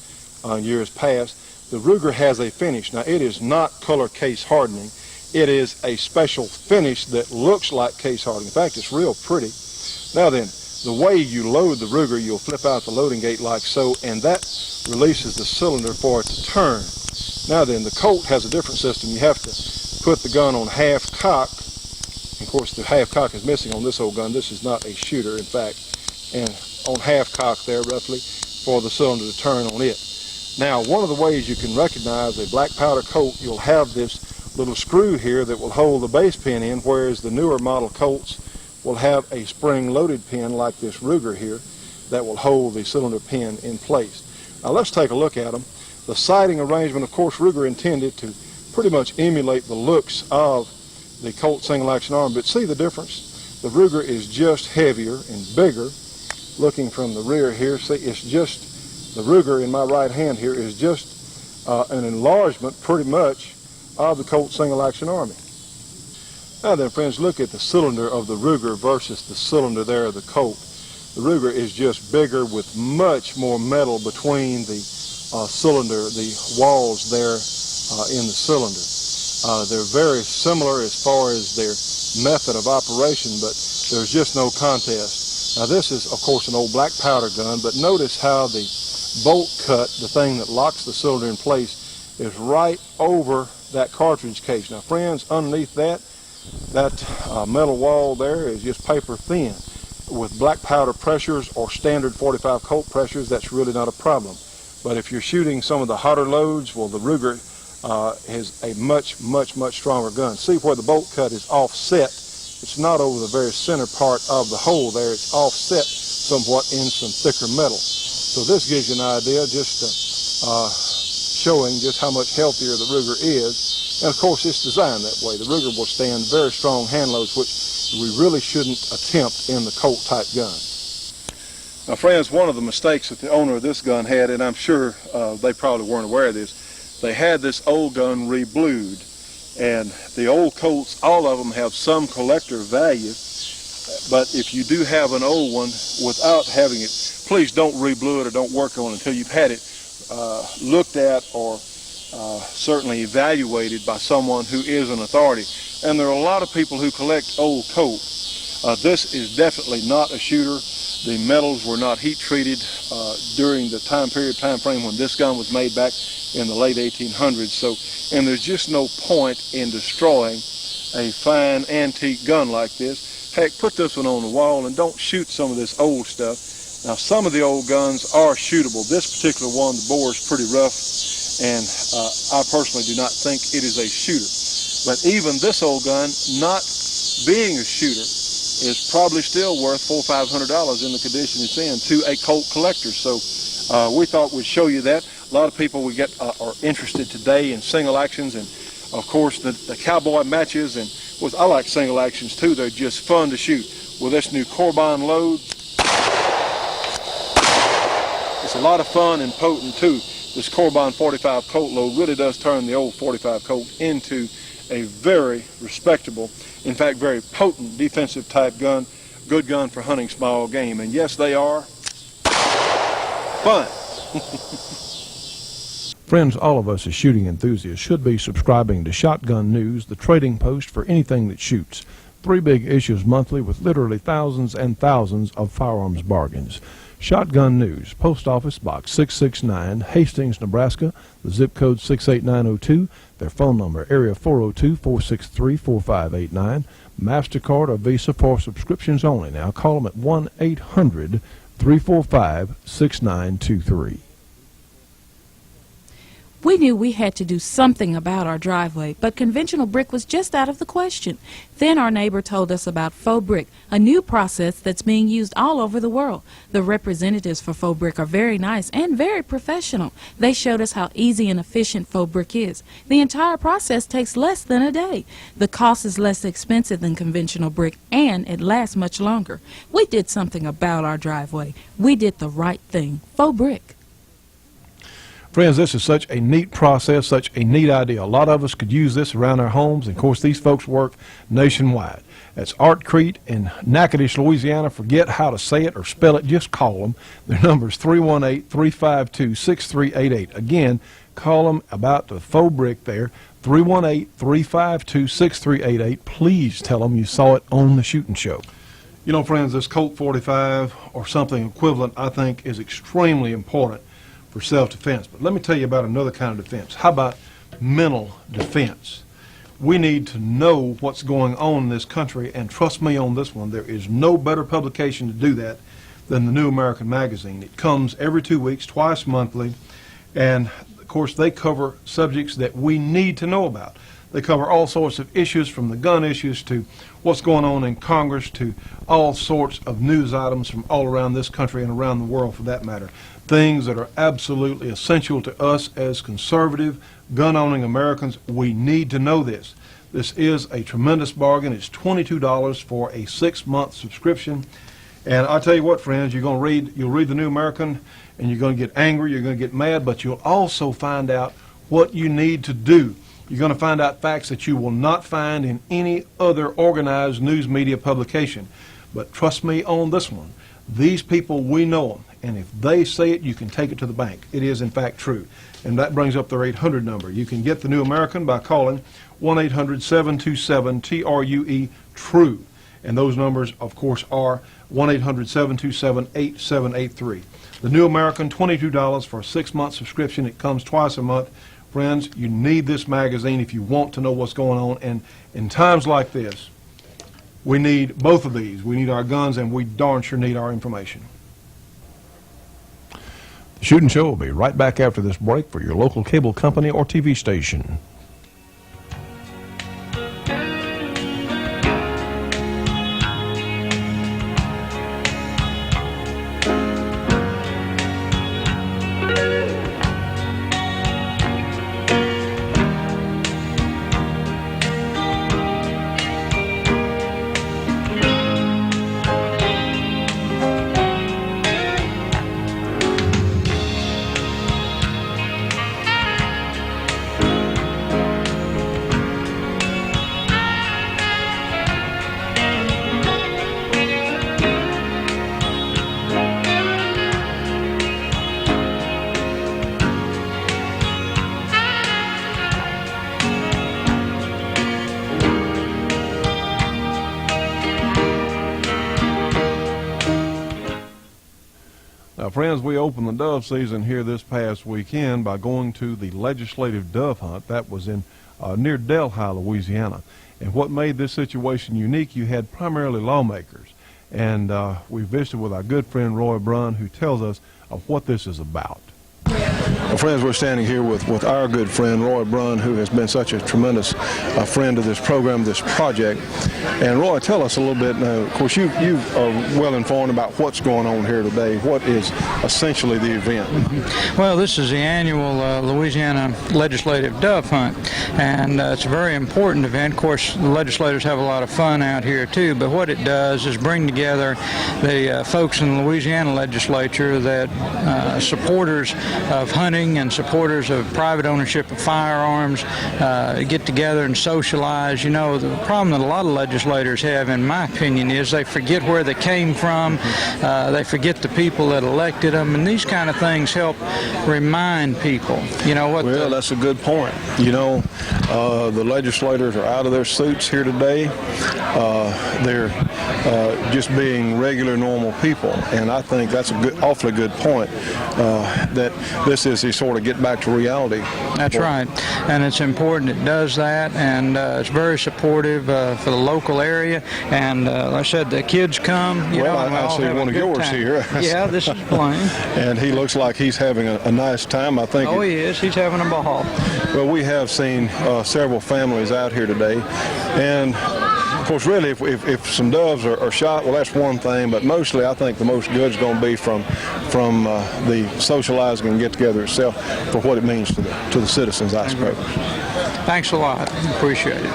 [SPEAKER 2] years past. The Ruger has a finish. Now, it is not color case hardening. It is a special finish that looks like case hardening. In fact, it's real pretty. Now then, the way you load the Ruger, you'll flip out the loading gate like so, and that releases the cylinder for it to turn. Now then, the Colt has a different system. You have to put the gun on half cock. Of course, the half cock is missing on this old gun. This is not a shooter, in fact. And on half cock there, roughly, for the cylinder to turn on it. Now, one of the ways you can recognize a black powder Colt, you'll have this little screw here that will hold the base pin in, whereas the newer model Colts will have a spring-loaded pin like this Ruger here that will hold the cylinder pin in place. Now, let's take a look at them. The sighting arrangement, of course, Ruger intended to pretty much emulate the looks of the Colt single-action Army, but see the difference? The Ruger is just heavier and bigger. Looking from the rear here, see, it's just, the Ruger in my right hand here is just an enlargement, pretty much, of the Colt single-action Army. Now then, friends, look at the cylinder of the Ruger versus the cylinder there of the Colt. The Ruger is just bigger with much more metal between the cylinder, the walls there in the cylinder. They're very similar as far as their method of operation, but there's just no contest. Now this is, of course, an old black powder gun, but notice how the bolt cut, the thing that locks the cylinder in place, is right over that cartridge case. Now friends, underneath that metal wall there is just paper thin. With black powder pressures or standard 45 Colt pressures, that's really not a problem. But if you're shooting some of the hotter loads, well, the Ruger is a much stronger gun. See where the bolt cut is offset. It's not over the very center part of the hole there. It's offset somewhat in some thicker metal. So this gives you an idea, just showing just how much healthier the Ruger is. And of course it's designed that way. The Ruger will stand very strong hand loads, which we really shouldn't attempt in the Colt type gun. Now friends, one of the mistakes that the owner of this gun had, and I'm sure they probably weren't aware of this, they had this old gun re-blued. And the old Colts, all of them have some collector value, but if you do have an old one without having it, please don't re-blue it or don't work on it until you've had it looked at or certainly evaluated by someone who is an authority. And there are a lot of people who collect old Colts. This is definitely not a shooter. The metals were not heat treated during the time frame when this gun was made back in the late 1800s. So, and there's just no point in destroying a fine antique gun like this. Heck, put this one on the wall and don't shoot some of this old stuff. Now, some of the old guns are shootable. This particular one, the bore is pretty rough, and I personally do not think it is a shooter. But even this old gun, not being a shooter, is probably still worth $400 or $500 in the condition it's in to a Colt collector. So we thought we'd show you that. A lot of people we get are interested today in single actions, and of course the cowboy matches, and I like single actions too. They're just fun to shoot. With this new Corbin load, it's a lot of fun and potent too. This Corbin 45 Colt load really does turn the old 45 Colt into a very respectable, in fact very potent defensive type gun, good gun for hunting small game. And yes, they are fun.
[SPEAKER 1] Friends, all of us as shooting enthusiasts should be subscribing to Shotgun News, the trading post for anything that shoots. 3 big issues monthly with literally thousands and thousands of firearms bargains. Shotgun News, Post Office Box 669, Hastings, Nebraska, the zip code 68902, their phone number, area 402-463-4589, MasterCard or Visa for subscriptions only. Now call them at 1-800-345-6923.
[SPEAKER 4] We knew we had to do something about our driveway, but conventional brick was just out of the question. Then our neighbor told us about faux brick, a new process that's being used all over the world. The representatives for faux brick are very nice and very professional. They showed us how easy and efficient faux brick is. The entire process takes less than a day. The cost is less expensive than conventional brick, and it lasts much longer. We did something about our driveway. We did the right thing. Faux brick.
[SPEAKER 1] Friends, this is such a neat process, such a neat idea. A lot of us could use this around our homes. And of course, these folks work nationwide. That's Art Crete in Natchitoches, Louisiana. Forget how to say it or spell it. Just call them. Their number is 318-352-6388. Again, call them about the faux brick there. 318-352-6388. Please tell them you saw it on the Shootin' Show. You know, friends, this Colt 45 or something equivalent, I think, is extremely important for self-defense. But let me tell you about another kind of defense. How about mental defense? We need to know what's going on in this country, and trust me on this one, there is no better publication to do that than the New American Magazine. It comes every 2 weeks, twice monthly, and of course they cover subjects that we need to know about. They cover all sorts of issues, from the gun issues to what's going on in Congress to all sorts of news items from all around this country and around the world for that matter. Things that are absolutely essential to us as conservative, gun-owning Americans. We need to know this. This is a tremendous bargain. It's $22 for a 6-month subscription. And I'll tell you what, friends, you'll read the New American, and you're going to get angry, you're going to get mad, but you'll also find out what you need to do. You're going to find out facts that you will not find in any other organized news media publication. But trust me on this one, These people, we know them, and if they say it, you can take it to the bank. It is, in fact, true. And that brings up their 800 number. You can get the New American by calling 1-800-727-TRUE, TRUE. And those numbers, of course, are 1-800-727-8783. The New American, $22 for a 6-month subscription. It comes twice a month. Friends, you need this magazine if you want to know what's going on. And in times like this, we need both of these. We need our guns, and we darn sure need our information.
[SPEAKER 5] The Shootin' Show will be right back after this break for your local cable company or TV station.
[SPEAKER 1] Now, friends, we opened the dove season here this past weekend by going to the legislative dove hunt. That was in near Delhi, Louisiana. And what made this situation unique, you had primarily lawmakers. And we visited with our good friend Roy Brunn, who tells us of what this is about.
[SPEAKER 2] Well, friends, we're standing here with our good friend Roy Brunn, who has been such a tremendous friend of this program, this project. And Roy, tell us a little bit. Now, of course, you are well informed about what's going on here today. What is essentially the event?
[SPEAKER 6] Well, this is the annual Louisiana Legislative Dove Hunt, and it's a very important event. Of course, the legislators have a lot of fun out here too, but what it does is bring together the folks in the Louisiana legislature that supporters of hunting and supporters of private ownership of firearms get together and socialize. You know, the problem that a lot of legislators have, in my opinion, is they forget where they came from, they forget the people that elected them, and these kind of things help remind people, you know what.
[SPEAKER 2] Well, that's a good point. You know, the legislators are out of their suits here today. They're just being regular, normal people, and I think that's a good, awfully good point, that this is a sort of get back to reality.
[SPEAKER 6] That's right, and it's important it does that, and it's very supportive for the local area, and like I said, the kids come.
[SPEAKER 2] Well, I see one of yours here.
[SPEAKER 6] Yeah, this is Blaine.
[SPEAKER 2] And he looks like he's having a nice time, I think.
[SPEAKER 6] Oh, he is. He's having a ball.
[SPEAKER 2] Well, we have seen several families out here today, and of course, really, if some doves are shot, well, that's one thing, but mostly I think the most good's going to be from the socializing and get-together itself for what it means to the citizens, I suppose.
[SPEAKER 6] Thanks a lot. Appreciate it.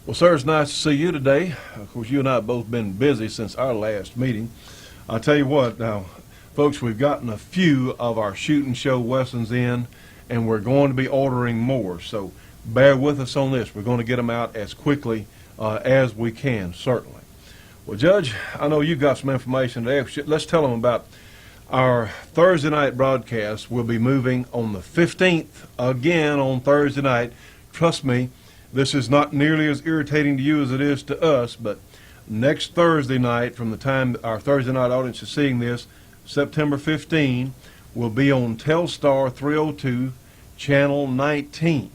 [SPEAKER 1] Well, sir, it's nice to see you today. Of course, you and I have both been busy since our last meeting. I'll tell you what, now, folks, we've gotten a few of our Shootin' Show lessons in, and we're going to be ordering more, so bear with us on this. We're going to get them out as quickly as we can, certainly. Well, Judge, I know you've got some information today. Let's tell them about our Thursday night broadcast. We'll be moving on the 15th again on Thursday night. Trust me, this is not nearly as irritating to you as it is to us, but next Thursday night, from the time our Thursday night audience is seeing this, September 15, will be on Telstar 302, Channel 19.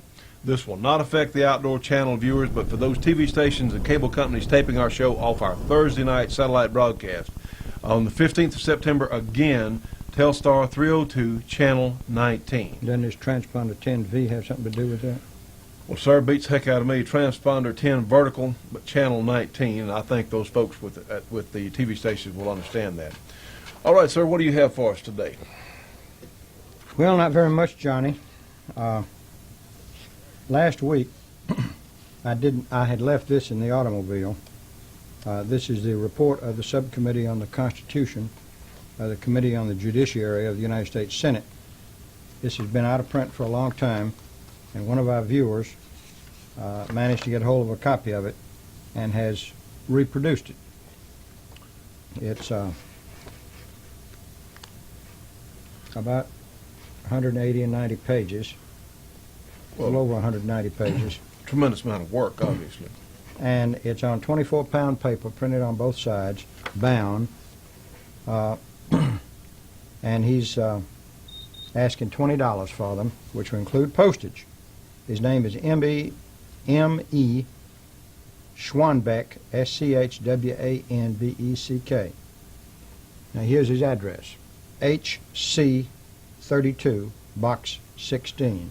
[SPEAKER 1] This will not affect the outdoor channel viewers, but for those TV stations and cable companies taping our show off our Thursday night satellite broadcast, on the 15th of September, again, Telstar 302, Channel 19.
[SPEAKER 7] Doesn't this transponder 10V have something to do with that?
[SPEAKER 1] Well, sir, beats the heck out of me. Transponder 10 vertical, but Channel 19, and I think those folks with the TV stations will understand that. All right, sir, what do you have for us today?
[SPEAKER 7] Well, not very much, Johnny. Last week, I had left this in the automobile. This is the report of the Subcommittee on the Constitution, the Committee on the Judiciary of the United States Senate. This has been out of print for a long time, and one of our viewers managed to get hold of a copy of it and has reproduced it. It's about 180 and 90 pages, a little over 190 pages.
[SPEAKER 1] Tremendous amount of work, obviously.
[SPEAKER 7] And it's on 24-pound paper, printed on both sides, bound. And he's asking $20 for them, which will include postage. His name is M.E. Schwanbeck, Schwanbeck. Now here's his address. HC 32, Box 16.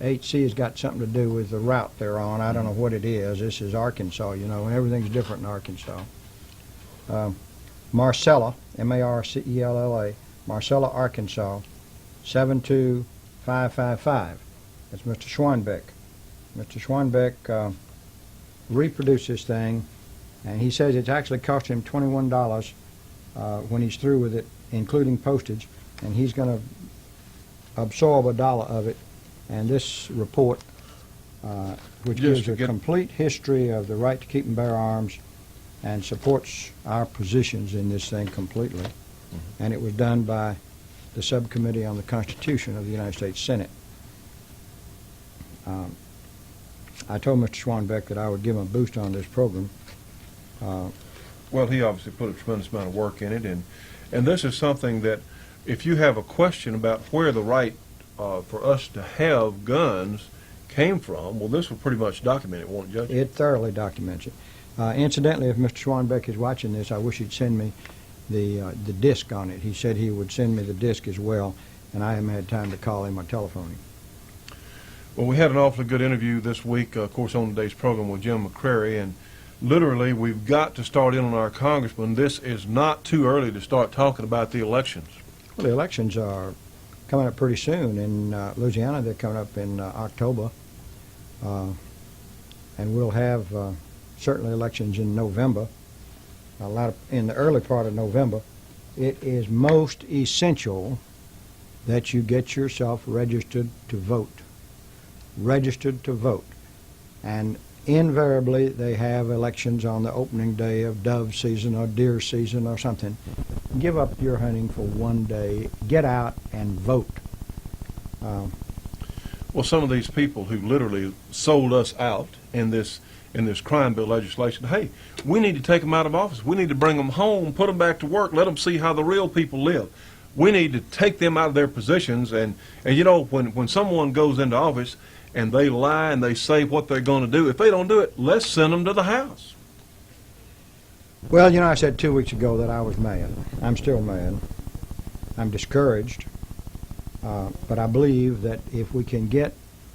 [SPEAKER 7] HC has got something to do with the route they're on. I don't know what it is. This is Arkansas, you know, and everything's different in Arkansas. Marcella, M-A-R-C-E-L-L-A, Marcella, Arkansas, 72555. That's Mr. Schwanbeck. Mr. Schwanbeck reproduced this thing, and he says it's actually cost him $21 when he's through with it, including postage, and he's going to absorb $1 of it. And this report, which gives a complete history of the right to keep and bear arms and supports our positions in this thing completely. Mm-hmm. And it was done by the Subcommittee on the Constitution of the United States Senate. I told Mr. Schwanbeck that I would give him a boost on this program.
[SPEAKER 1] Well, he obviously put a tremendous amount of work in it, and this is something that if you have a question about where the right for us to have guns came from, well, this will pretty much document it, won't it, Judge?
[SPEAKER 7] It thoroughly documents it. Incidentally, if Mr. Schwanbeck is watching this, I wish he'd send me the disc on it. He said he would send me the disc as well, and I haven't had time to call him or telephone him.
[SPEAKER 1] Well, we had an awfully good interview this week, of course, on today's program with Jim McCrary, and literally we've got to start in on our congressman. This is not too early to start talking about the elections.
[SPEAKER 7] Well, the elections are coming up pretty soon in Louisiana. They're coming up in October, and we'll have certainly elections in November. In the early part of November. It is most essential that you get yourself registered to vote. Registered to vote. And invariably they have elections on the opening day of dove season or deer season or something. Give up your hunting for one day. Get out and vote.
[SPEAKER 1] Well, some of these people who literally sold us out in this crime bill legislation, hey, we need to take them out of office. We need to bring them home, put them back to work, let them see how the real people live. We need to take them out of their positions, and you know, when someone goes into office and they lie and they say what they're going to do, if they don't do it, let's send them to the House.
[SPEAKER 7] Well, you know, I said 2 weeks ago that I was mad. I'm still mad. I'm discouraged. But I believe that if we can get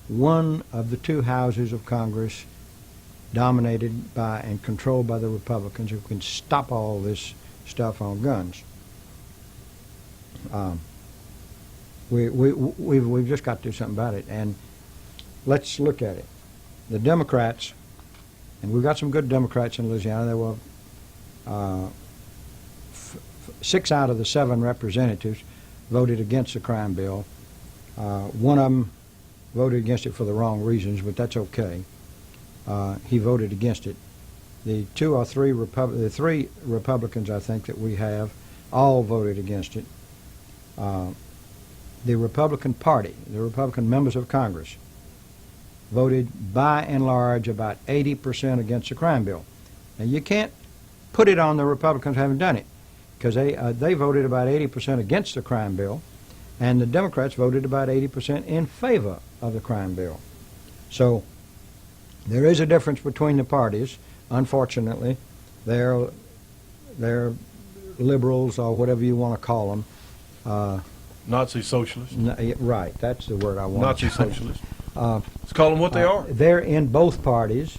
[SPEAKER 7] one of the two houses of Congress dominated by and controlled by the Republicans, who can stop all this stuff on guns. We've just got to do something about it. And let's look at it. The Democrats, and we've got some good Democrats in Louisiana. There were 6 out of the 7 representatives voted against the crime bill. One of them voted against it for the wrong reasons, but that's okay. He voted against it. The 3 Republicans, I think, that we have, all voted against it. The Republican Party, the Republican members of Congress, voted by and large about 80% against the crime bill. And you can't put it on the Republicans who haven't done it, because they voted about 80% against the crime bill, and the Democrats voted about 80% in favor of the crime bill. So there is a difference between the parties. Unfortunately, they're liberals or whatever you want to call them.
[SPEAKER 1] Nazi socialists.
[SPEAKER 7] Right, that's the word I want.
[SPEAKER 1] Nazi socialists. Let's call them what they are.
[SPEAKER 7] They're in both parties,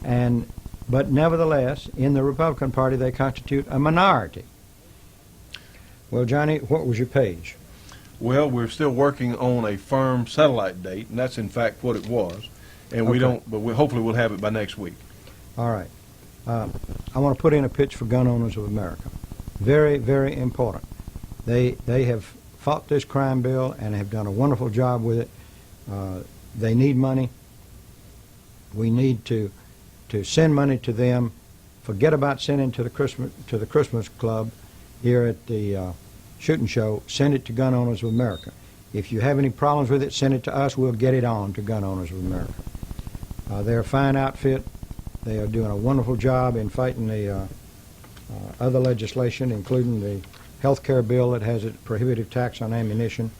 [SPEAKER 7] but nevertheless, in the Republican Party, they constitute a minority. Well, Johnny, what was your page?
[SPEAKER 1] Well, we're still working on a firm satellite date, and that's in fact what it was. And we don't, but hopefully we'll have it by next week.
[SPEAKER 7] All right. I want to put in a pitch for gun owners of America. Very, very important. They have fought this crime bill and have done a wonderful job with it. They need money. We need to send money to them. Forget about sending to the Christmas Club here at the Shootin' Show, send it to Gun Owners of America. If you have any problems with it, send it to us. We'll get it on to Gun Owners of America. They're a fine outfit. They are doing a wonderful job in fighting the other legislation, including the health care bill that has a prohibitive tax on ammunition.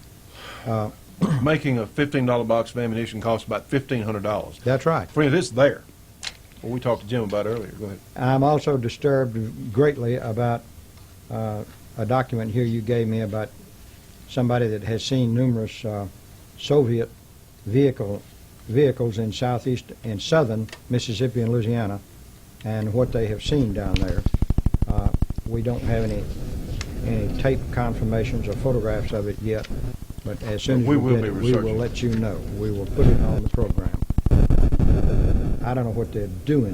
[SPEAKER 1] Making a $15 box of ammunition costs about $1,500.
[SPEAKER 7] That's right.
[SPEAKER 1] Friends, it's there. What we talked to Jim about earlier. Go ahead.
[SPEAKER 7] I'm also disturbed greatly about a document here you gave me about somebody that has seen numerous Soviet vehicles in southeast and southern Mississippi and Louisiana, and what they have seen down there. We don't have any tape confirmations or photographs of it yet, but as soon as we get it, we will let you know. We will put it on the program. I don't know what they're doing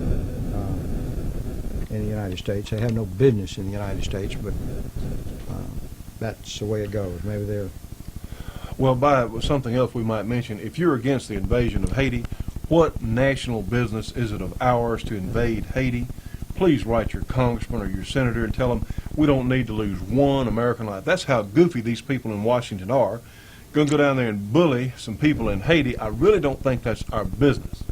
[SPEAKER 7] in the United States. They have no business in the United States, but that's the way it goes. Maybe they're...
[SPEAKER 1] Well, by something else we might mention, if you're against the invasion of Haiti, what national business is it of ours to invade Haiti? Please write your congressman or your senator and tell them we don't need to lose one American life. That's how goofy these people in Washington are. Going to go down there and bully some people in Haiti. I really don't think that's our business.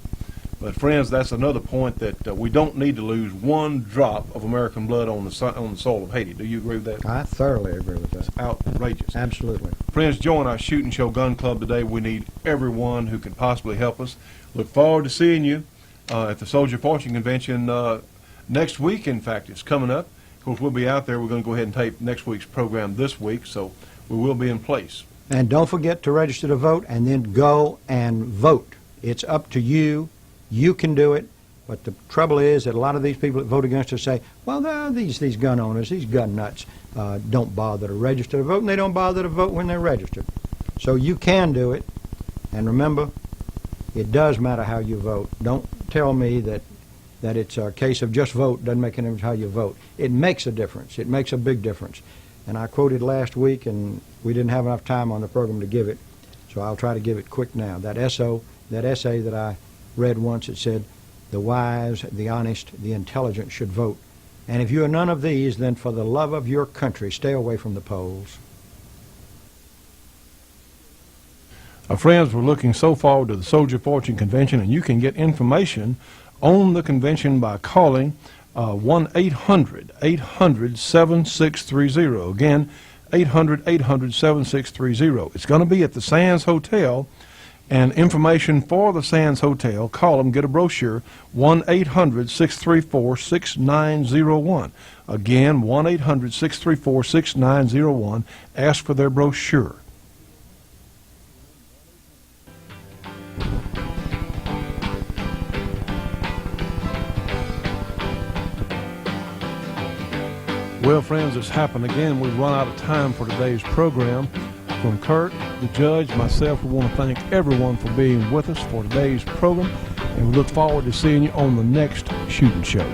[SPEAKER 1] But friends, that's another point that we don't need to lose one drop of American blood on the soil of Haiti. Do you agree with that?
[SPEAKER 7] I thoroughly agree with that.
[SPEAKER 1] It's outrageous.
[SPEAKER 7] Absolutely.
[SPEAKER 1] Friends, join our Shootin' Show Gun Club today. We need everyone who can possibly help us. Look forward to seeing you at the Soldier Fortune Convention next week. In fact, it's coming up. Of course, we'll be out there. We're going to go ahead and tape next week's program this week, so we will be in place.
[SPEAKER 7] And don't forget to register to vote, and then go and vote. It's up to you. You can do it. But the trouble is that a lot of these people that vote against us say, well, these gun owners, these gun nuts, don't bother to register to vote, and they don't bother to vote when they're registered. So you can do it. And remember, it does matter how you vote. Don't tell me that it's a case of just vote, doesn't make any difference how you vote. It makes a difference. It makes a big difference. And I quoted last week, and we didn't have enough time on the program to give it, so I'll try to give it quick now. That essay that I read once, it said, the wise, the honest, the intelligent should vote. And if you are none of these, then for the love of your country, stay away from the polls.
[SPEAKER 1] Our friends, we're looking so forward to the Soldier Fortune Convention, and you can get information on the convention by calling 1-800-800-7630. Again, 800-800-7630. It's going to be at the Sands Hotel, and information for the Sands Hotel, call them, get a brochure, 1-800-634-6901. Again, 1-800-634-6901. Ask for their brochure. Well, friends, it's happened again. We've run out of time for today's program. From Kurt, the judge, myself, we want to thank everyone for being with us for today's program, and we look forward to seeing you on the next Shootin' Show.